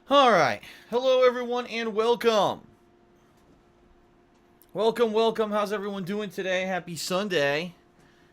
Alright, hello everyone and welcome. Welcome. How's everyone doing today? Happy Sunday.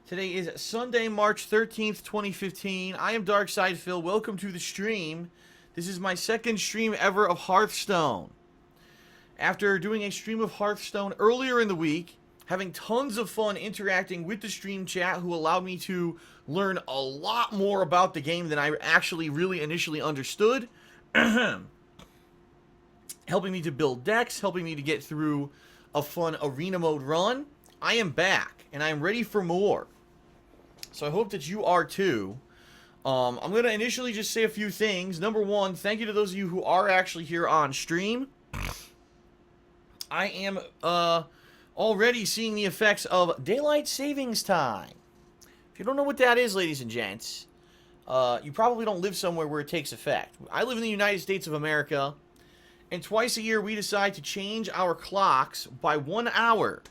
Today is Sunday, March 13th, 2015. I am Darkside Phil. Welcome to the stream. This is my second stream ever of Hearthstone. After doing a stream of Hearthstone earlier in the week, having tons of fun interacting with the stream chat who allowed me to learn a lot more about the game than I actually really initially understood. Helping me to build decks, helping me to get through a fun arena mode run. I am back, and I am ready for more. So I hope that you are too. I'm going to initially just say a few things. Number one, thank you to those of you who are actually here on stream. I am already seeing the effects of daylight savings time. If you don't know what that is, ladies and gents, you probably don't live somewhere where it takes effect. I live in the United States of America, and twice a year we decide to change our clocks by 1 hour.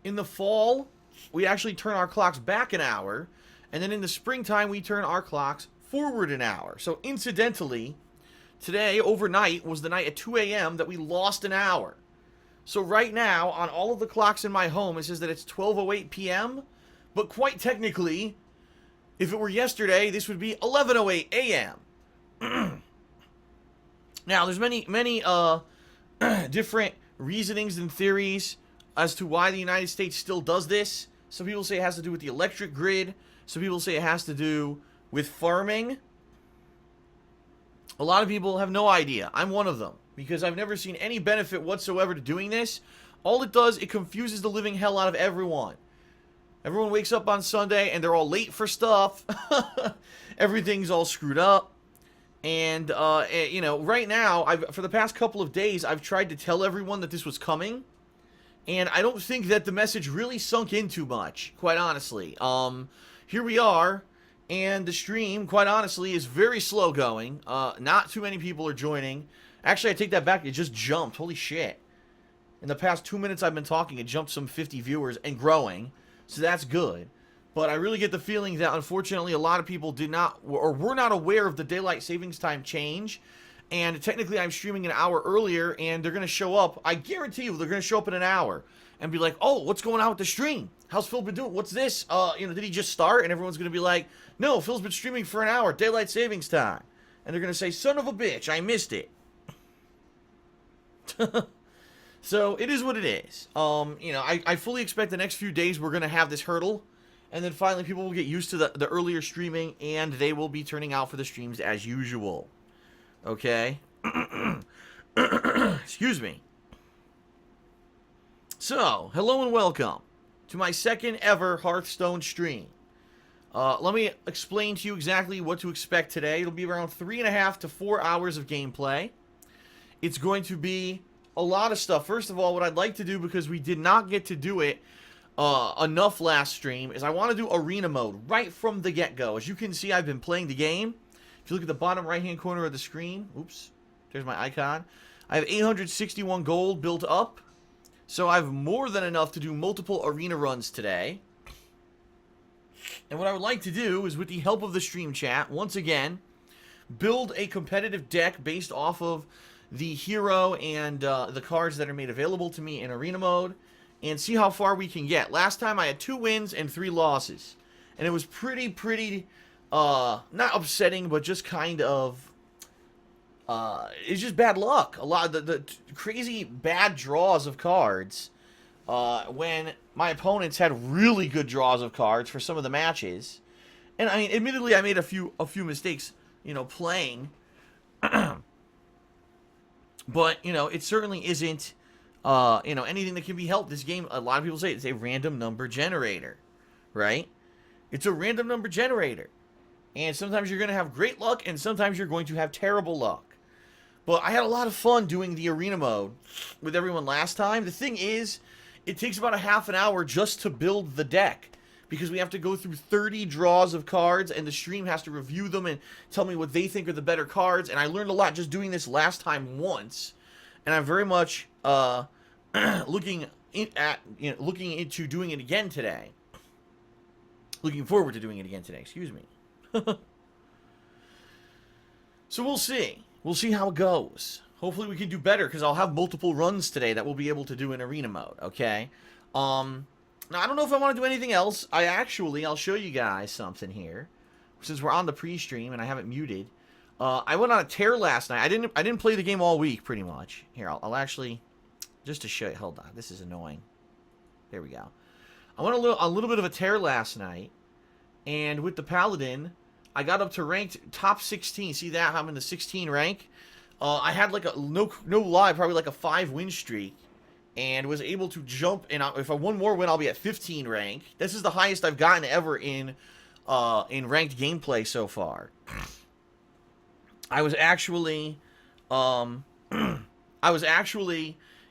In the fall, we actually turn our clocks back an hour, and then in the springtime we turn our clocks forward an hour. So incidentally, today, overnight, was the night at 2 a.m. that we lost an hour. So right now, on all of the clocks in my home, it says that it's 12:08 p.m., but quite technically, if it were yesterday, this would be 11:08 a.m. Now, there's many different reasonings and theories as to why the United States still does this. Some people say it has to do with the electric grid. Some people say it has to do with farming. A lot of people have no idea. I'm one of them, because I've never seen any benefit whatsoever to doing this. All it does, it confuses the living hell out of everyone. Everyone wakes up on Sunday and they're all late for stuff. Everything's all screwed up. And, you know, right now, for the past couple of days, I've tried to tell everyone that this was coming. And I don't think that the message really sunk in too much, quite honestly. Here we are, and the stream, quite honestly, is very slow going. Not too many people are joining. Actually, I take that back. It just jumped. Holy shit. In the past 2 minutes I've been talking, it jumped some 50 viewers and growing. So that's good. But I really get the feeling that, unfortunately, a lot of people did not, or were not aware of the daylight savings time change. And technically, I'm streaming an hour earlier, and they're going to show up. I guarantee you, they're going to show up in an hour and be like, "Oh, what's going on with the stream? How's Phil been doing? What's this? Did he just start?" And everyone's going to be like, "No, Phil's been streaming for an hour, daylight savings time." And they're going to say, "Son of a bitch, I missed it." So it is what it is. I fully expect the next few days we're going to have this hurdle. And then finally, people will get used to the earlier streaming, and they will be turning out for the streams as usual. Okay? Excuse me. So, hello and welcome to my second ever Hearthstone stream. Let me explain to you exactly what to expect today. It'll be around 3.5 to 4 hours of gameplay. It's going to be a lot of stuff. First of all, what I'd like to do, because we did not get to do it enough last stream, is I want to do arena mode right from the get-go. As you can see, I've been playing the game. If you look at the bottom right-hand corner of the screen, oops, there's my icon. I have 861 gold built up, so I have more than enough to do multiple arena runs today. And what I would like to do is, with the help of the stream chat, once again, build a competitive deck based off of the hero and the cards that are made available to me in arena mode, and see how far we can get. Last time I had 2 wins and 3 losses. And it was pretty, not upsetting, but just kind of, it's just bad luck. A lot of the crazy bad draws of cards, when my opponents had really good draws of cards for some of the matches. And I mean, admittedly, I made a few mistakes, playing. But, it certainly isn't, anything that can be helped. This game, a lot of people say it's a random number generator, right? It's a random number generator. And sometimes you're going to have great luck, and sometimes you're going to have terrible luck. But I had a lot of fun doing the arena mode with everyone last time. The thing is, it takes about a half an hour just to build the deck, because we have to go through 30 draws of cards, and the stream has to review them and tell me what they think are the better cards. And I learned a lot just doing this last time once. And I'm very much looking into doing it again today. Looking forward to doing it again today, excuse me. So we'll see. we'll see how it goes. Hopefully we can do better, because I'll have multiple runs today that we'll be able to do in arena mode, okay? Now, I don't know if I want to do anything else. I'll show you guys something here. Since we're on the pre-stream and I have it muted. I went on a tear last night. I didn't play the game all week, pretty much. Here, I'll actually, just to show you. Hold on, this is annoying. There we go. I went a little bit of a tear last night, and with the Paladin, I got up to ranked top 16. See that? I'm in the 16 rank. I had like a no lie, probably like a 5-win streak, and was able to jump. And if I one more win, I'll be at 15 rank. This is the highest I've gotten ever in ranked gameplay so far. I was actually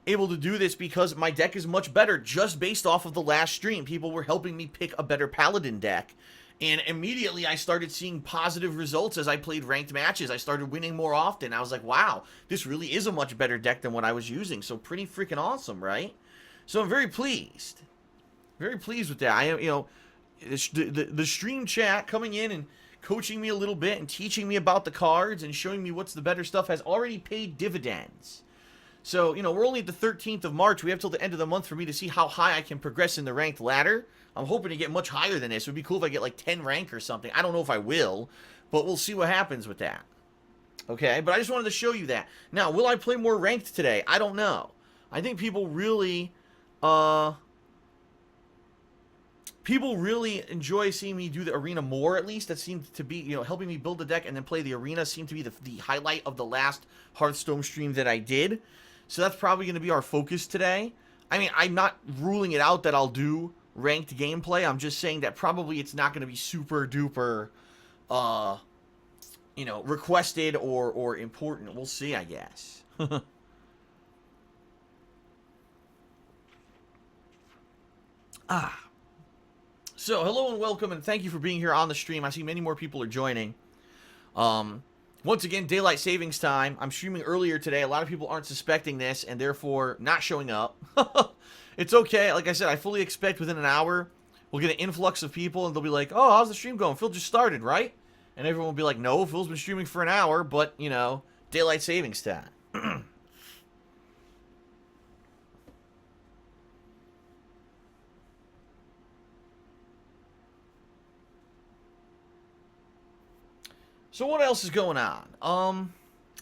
able to do this because my deck is much better just based off of the last stream. People were helping me pick a better Paladin deck, and immediately I started seeing positive results as I played ranked matches. I started winning more often. I was like, wow, this really is a much better deck than what I was using. So pretty freaking awesome, right? So I'm very pleased. Very pleased with that. I am, the stream chat coming in and coaching me a little bit and teaching me about the cards and showing me what's the better stuff has already paid dividends. So, we're only at the 13th of March. We have till the end of the month for me to see how high I can progress in the ranked ladder. I'm hoping to get much higher than this. It would be cool if I get like 10 rank or something. I don't know if I will, but we'll see what happens with that. Okay, but I just wanted to show you that. Now, will I play more ranked today? I don't know. I think people really enjoy seeing me do the arena more, at least. That seemed to be, helping me build the deck and then play the arena seemed to be the highlight of the last Hearthstone stream that I did. So that's probably going to be our focus today. I mean, I'm not ruling it out that I'll do ranked gameplay. I'm just saying that probably it's not going to be super duper, requested or important. We'll see, I guess. So, hello and welcome, and thank you for being here on the stream. I see many more people are joining. Once again, daylight savings time. I'm streaming earlier today. A lot of people aren't suspecting this, and therefore not showing up. It's okay. Like I said, I fully expect within an hour, we'll get an influx of people, and they'll be like, oh, how's the stream going? Phil just started, right? And everyone will be like, no, Phil's been streaming for an hour, but, daylight savings time. So what else is going on?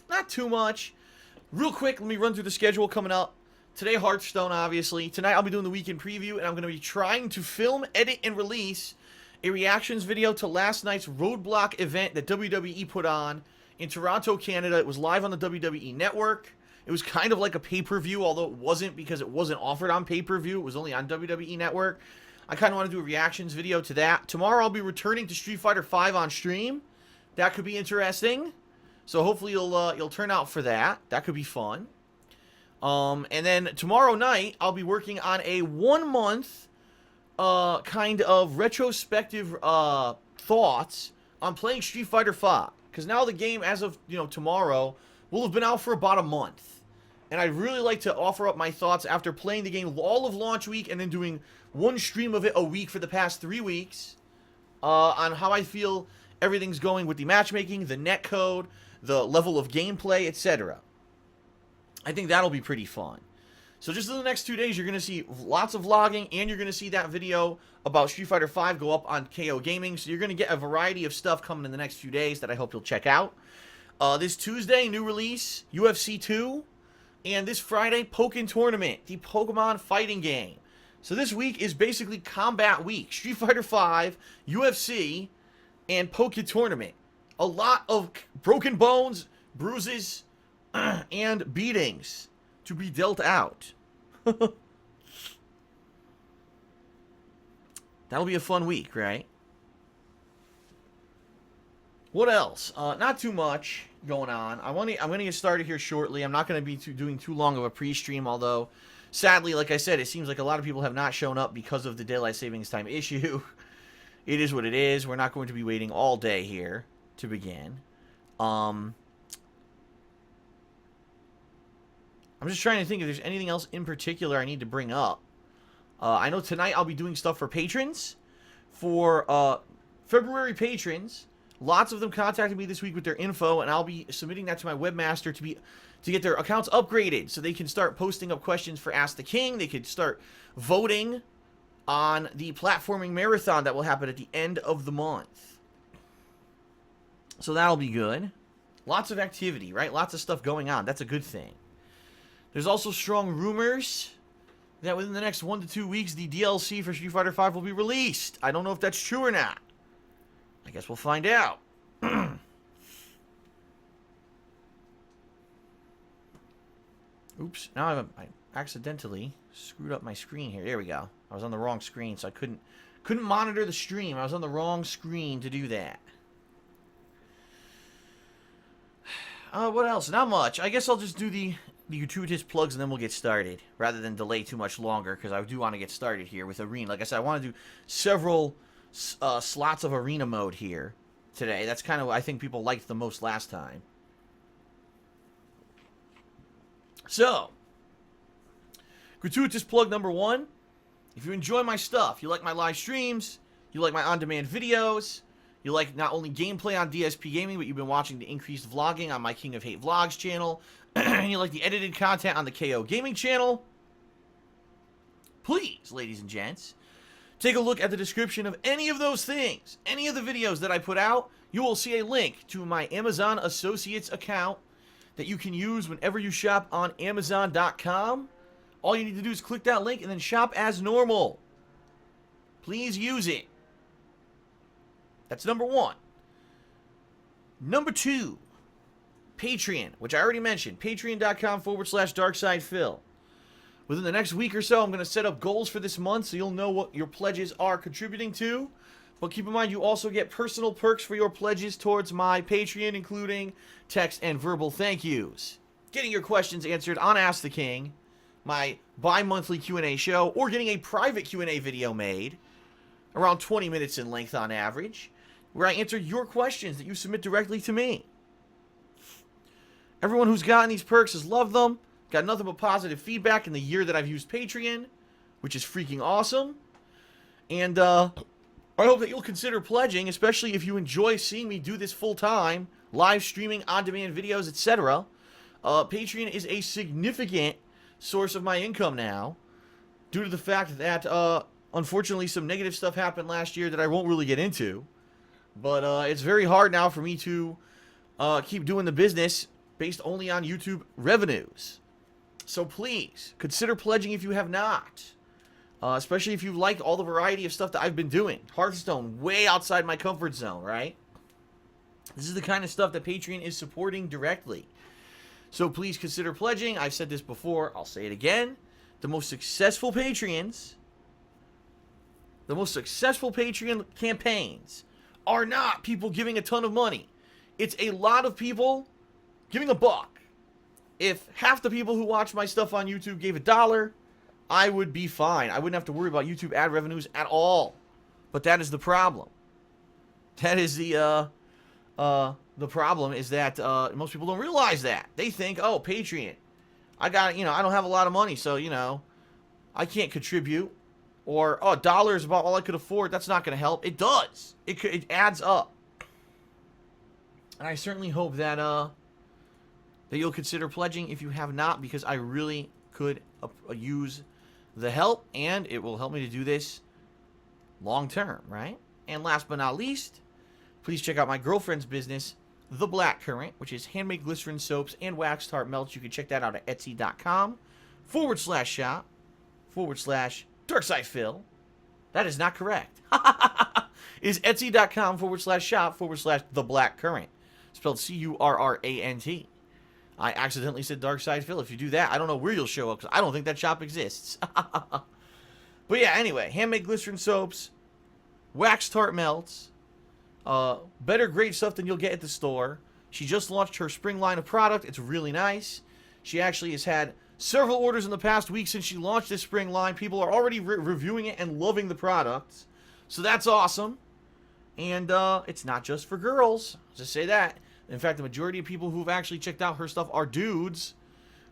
Not too much. Real quick, let me run through the schedule coming up. Today, Hearthstone, obviously. Tonight, I'll be doing the weekend preview, and I'm going to be trying to film, edit, and release a reactions video to last night's Roadblock event that WWE put on in Toronto, Canada. It was live on the WWE Network. It was kind of like a pay-per-view, although it wasn't because it wasn't offered on pay-per-view. It was only on WWE Network. I kind of want to do a reactions video to that. Tomorrow, I'll be returning to Street Fighter V on stream. That could be interesting. So hopefully you'll turn out for that. That could be fun. And then tomorrow night, I'll be working on a 1-month kind of retrospective thoughts on playing Street Fighter V. Because now the game, as of tomorrow, will have been out for about a month. And I'd really like to offer up my thoughts after playing the game all of launch week and then doing one stream of it a week for the past 3 weeks on how I feel everything's going with the matchmaking, the netcode, the level of gameplay, etc. I think that'll be pretty fun. So just in the next 2 days, you're going to see lots of vlogging, and you're going to see that video about Street Fighter V go up on KO Gaming. So you're going to get a variety of stuff coming in the next few days that I hope you'll check out. This Tuesday, new release, UFC 2. And this Friday, Pokken Tournament, the Pokemon fighting game. So this week is basically combat week. Street Fighter V, UFC, and Pokken Tournament. A lot of broken bones, bruises, and beatings to be dealt out. That'll be a fun week, right? What else? Not too much going on. I'm going to get started here shortly. I'm not going to be doing too long of a pre-stream, although, sadly, like I said, it seems like a lot of people have not shown up because of the daylight savings time issue. It is what it is. We're not going to be waiting all day here to begin. I'm just trying to think if there's anything else in particular I need to bring up. I know tonight I'll be doing stuff for patrons. For February patrons, Lots of them contacted me this week with their info, and I'll be submitting that to my webmaster to get their accounts upgraded so they can start posting up questions for Ask the King. They could start voting on the platforming marathon that will happen at the end of the month. So that'll be good. Lots of activity, right? Lots of stuff going on. That's a good thing. There's also strong rumors that within the next 1 to 2 weeks, the DLC for Street Fighter V will be released. I don't know if that's true or not. I guess we'll find out. Oops. Now I accidentally screwed up my screen here. There we go. I was on the wrong screen, so I couldn't monitor the stream. I was on the wrong screen to do that. What else? Not much. I guess I'll just do the gratuitous plugs and then we'll get started, rather than delay too much longer, because I do want to get started here with Arena. Like I said, I want to do several slots of Arena mode here today. That's kind of what I think people liked the most last time. So, gratuitous plug number 1. If you enjoy my stuff, you like my live streams, you like my on-demand videos, you like not only gameplay on DSPGaming, but you've been watching the increased vlogging on my King of Hate Vlogs channel, and you like the edited content on the KO Gaming channel, please, ladies and gents, take a look at the description of any of those things. Any of the videos that I put out, you will see a link to my Amazon Associates account that you can use whenever you shop on Amazon.com. All you need to do is click that link and then shop as normal. Please use it. That's number 1. Number 2, Patreon, which I already mentioned. Patreon.com/DarksidePhil. Within the next week or so, I'm going to set up goals for this month so you'll know what your pledges are contributing to. But keep in mind, you also get personal perks for your pledges towards my Patreon, including text and verbal thank yous, getting your questions answered on Ask the King, my bi-monthly Q&A show, or getting a private Q&A video made, around 20 minutes in length on average, where I answer your questions that you submit directly to me. Everyone who's gotten these perks has loved them, got nothing but positive feedback in the year that I've used Patreon, which is freaking awesome. And I hope that you'll consider pledging, especially if you enjoy seeing me do this full-time, live streaming, on-demand videos, etc. Patreon is a significant source of my income now, due to the fact that, unfortunately, some negative stuff happened last year that I won't really get into. But it's very hard now for me to keep doing the business based only on YouTube revenues. So please, consider pledging if you have not. Especially if you liked all the variety of stuff that I've been doing. Hearthstone, way outside my comfort zone, right? This is the kind of stuff that Patreon is supporting directly. So please consider pledging. I've said this before. I'll say it again. The most successful Patreons, the most successful Patreon campaigns are not people giving a ton of money. It's a lot of people giving $1. If half the people who watch my stuff on YouTube gave $1, I would be fine. I wouldn't have to worry about YouTube ad revenues at all. But that is the problem. That is the problem is that most people don't realize that. They think, oh, Patreon, I got, I don't have a lot of money, so, I can't contribute. Or, oh, $1 is about all I could afford. That's not going to help. It does. It adds up. And I certainly hope that that you'll consider pledging if you have not, because I really could use the help, and it will help me to do this long term, right? And last but not least, please check out my girlfriend's business, The Black Current, which is handmade glycerin soaps and waxed heart melts. You can check that out at etsy.com/shop/DarksidePhil. That is not correct. It is etsy.com/shop/The Black Current, spelled Currant. I accidentally said DarksidePhil. If you do that, I don't know where you'll show up, because I don't think that shop exists. But yeah, anyway, handmade glycerin soaps, waxed heart melts, better great stuff than you'll get at the store. She just launched her spring line of product. It's really nice. She actually has had several orders in the past week since she launched this spring line. People are already reviewing it and loving the products. So that's awesome. And it's not just for girls. I'll just say that. In fact, the majority of people who've actually checked out her stuff are dudes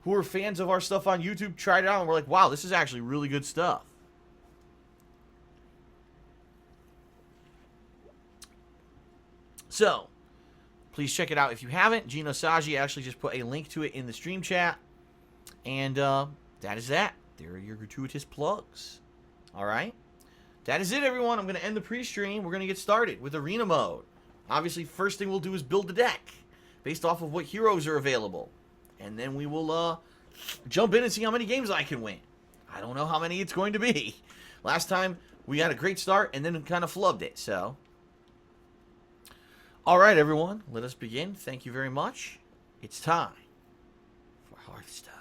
who are fans of our stuff on YouTube, tried it out, and were like, wow, this is actually really good stuff. So, please check it out if you haven't. Gino Saji actually just put a link to it in the stream chat. And that is that. There are your gratuitous plugs. All right? That is it, everyone. I'm going to end the pre-stream. We're going to get started with arena mode. Obviously, first thing we'll do is build the deck based off of what heroes are available. And then we will jump in and see how many games I can win. I don't know how many it's going to be. Last time, we had a great start and then kind of flubbed it, so. All right, everyone. Let us begin. Thank you very much. It's time for Hearthstone.